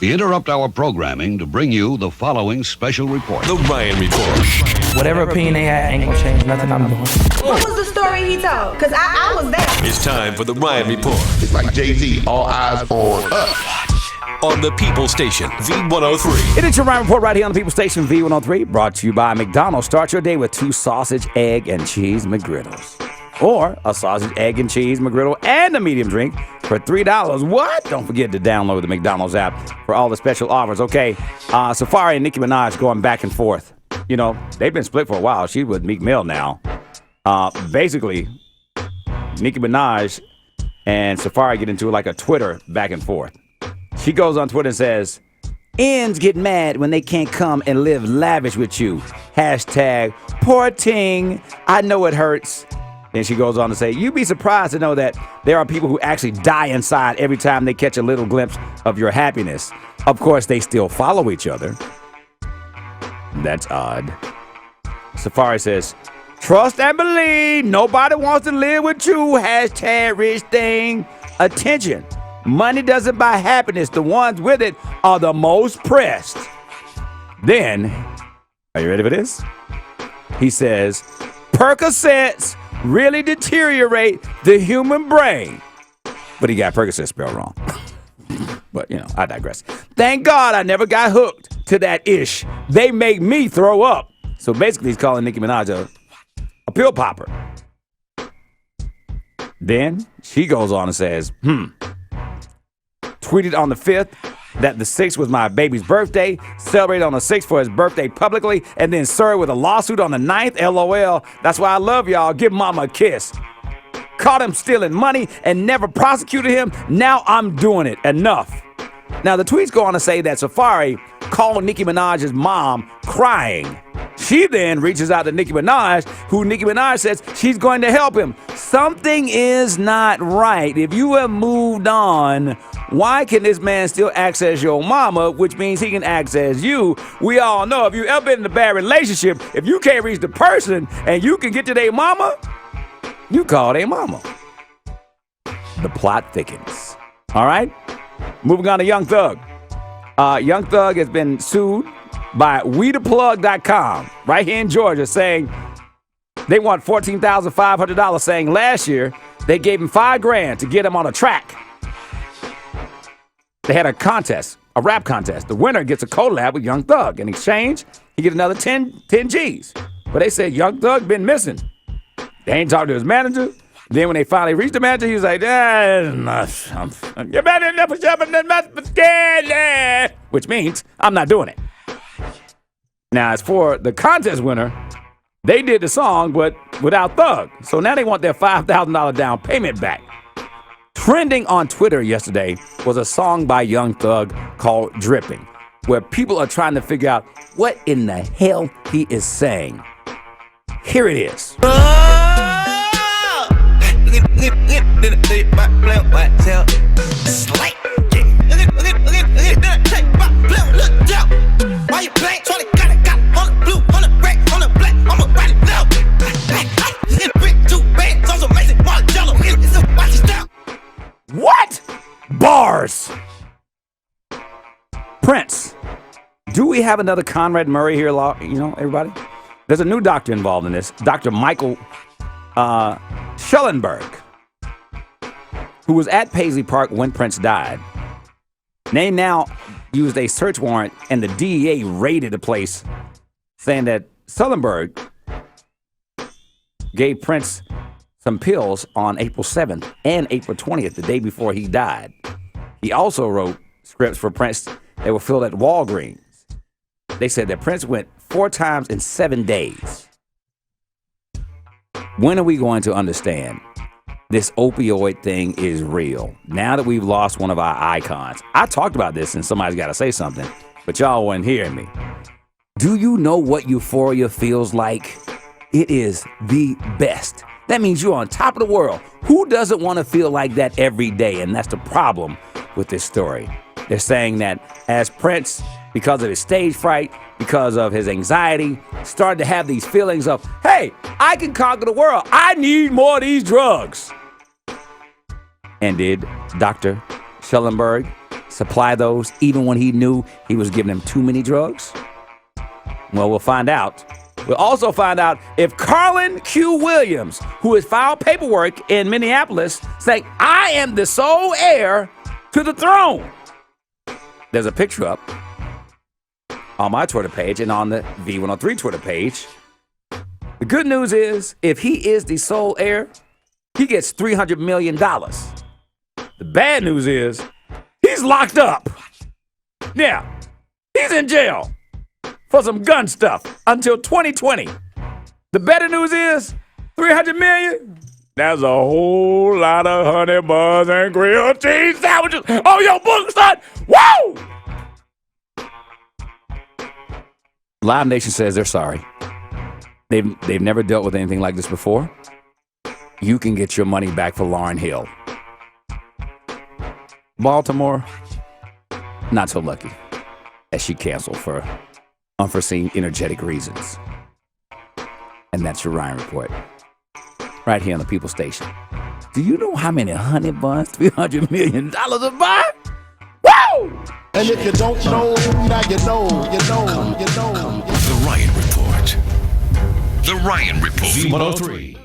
We interrupt our programming to bring you the following special report. The Ryan Report. Whatever opinion they had ain't gonna change nothing I'm doing. What was the story he told? Because I was there. It's time for the Ryan Report. It's like Jay-Z, all eyes on us. On the People Station, V103. It is your Ryan Report right here on the People Station, V103. Brought to you by McDonald's. Start your day with 2 sausage, egg, and cheese McGriddles. Or a sausage, egg, and cheese McGriddle and a medium drink for $3. What? Don't forget to download the McDonald's app for all the special offers. Okay, Safaree and Nicki Minaj going back and forth. You know, they've been split for a while. She's with Meek Mill now. Basically, Nicki Minaj and Safaree get into like a Twitter back and forth. She goes on Twitter and says, "Ends get mad when they can't come and live lavish with you. Hashtag poor ting. I know it hurts." Then she goes on to say, "You'd be surprised to know that there are people who actually die inside every time they catch a little glimpse of your happiness. Of course, they still follow each other." That's odd. Safaree says, "Trust and believe. Nobody wants to live with you. Hashtag rich thing. Attention. Money doesn't buy happiness. The ones with it are the most pressed." Then, are you ready for this? He says, "Percocets really deteriorate the human brain." But he got Percocet spelled wrong. But, you know, I digress. "Thank God I never got hooked to that ish. They make me throw up." So basically he's calling Nicki Minaj a pill popper. Then she goes on and says, "Tweeted on the 5th that the 6th was my baby's birthday, celebrated on the 6th for his birthday publicly, and then served with a lawsuit on the 9th. LOL. That's why I love y'all. Give mama a kiss. Caught him stealing money and never prosecuted him. Now I'm doing it. Enough." Now the tweets go on to say that Safaree called Nicki Minaj's mom crying. She then reaches out to Nicki Minaj, who Nicki Minaj says she's going to help him. Something is not right. If you have moved on, why can this man still access your mama, which means he can access you? We all know if you ever been in a bad relationship, if you can't reach the person and you can get to their mama, you call their mama. The plot thickens. All right? Moving on to Young Thug. Young Thug has been sued by WeThePlug.com right here in Georgia, saying they want $14,500, saying last year they gave him $5,000 to get him on a track. They had a contest, a rap contest. The winner gets a collab with Young Thug. In exchange, he gets another 10 G's. But they said Young Thug been missing. They ain't talked to his manager. Then when they finally reached the manager, he was like, which means I'm not doing it. Now, as for the contest winner, they did the song, but without Thug. So now they want their $5,000 down payment back. Trending on Twitter yesterday was a song by Young Thug called Dripping, where people are trying to figure out what in the hell he is saying. Here it is. What? Bars. Prince. Do we have another Conrad Murray here, everybody? There's a new doctor involved in this, Dr. Michael Schellenberg, who was at Paisley Park when Prince died. They now used a search warrant, and the DEA raided the place, saying that Schellenberg gave Prince some pills on April 7th and April 20th, the day before he died. He also wrote scripts for Prince that were filled at Walgreens. They said that Prince went 4 times in 7 days. When are we going to understand this opioid thing is real? Now that we've lost one of our icons. I talked about this and somebody's got to say something, but y'all weren't hearing me. Do you know what euphoria feels like? It is the best. That means you're on top of the world. Who doesn't want to feel like that every day? And that's the problem with this story. They're saying that as Prince, because of his stage fright, because of his anxiety, started to have these feelings of, hey, I can conquer the world. I need more of these drugs. And did Dr. Schellenberg supply those even when he knew he was giving them too many drugs? Well, we'll find out. We'll also find out if Carlin Q. Williams, who has filed paperwork in Minneapolis saying, I am the sole heir to the throne. There's a picture up on my Twitter page and on the V103 Twitter page. The good news is, if he is the sole heir, he gets $300 million. The bad news is, he's locked up. Yeah, he's in jail for some gun stuff until 2020. The better news is, $300 million, that's a whole lot of honey buns and grilled cheese sandwiches on your book, son. Woo! Live Nation says they're sorry. They've never dealt with anything like this before. You can get your money back for Lauryn Hill. Baltimore, not so lucky, as she canceled for unforeseen energetic reasons. And that's your Ryan Report, right here on the People Station. Do you know how many honey buns $300 million will buy? Woo! And if you don't know, now you know. The Ryan Report. The Ryan Report. V103.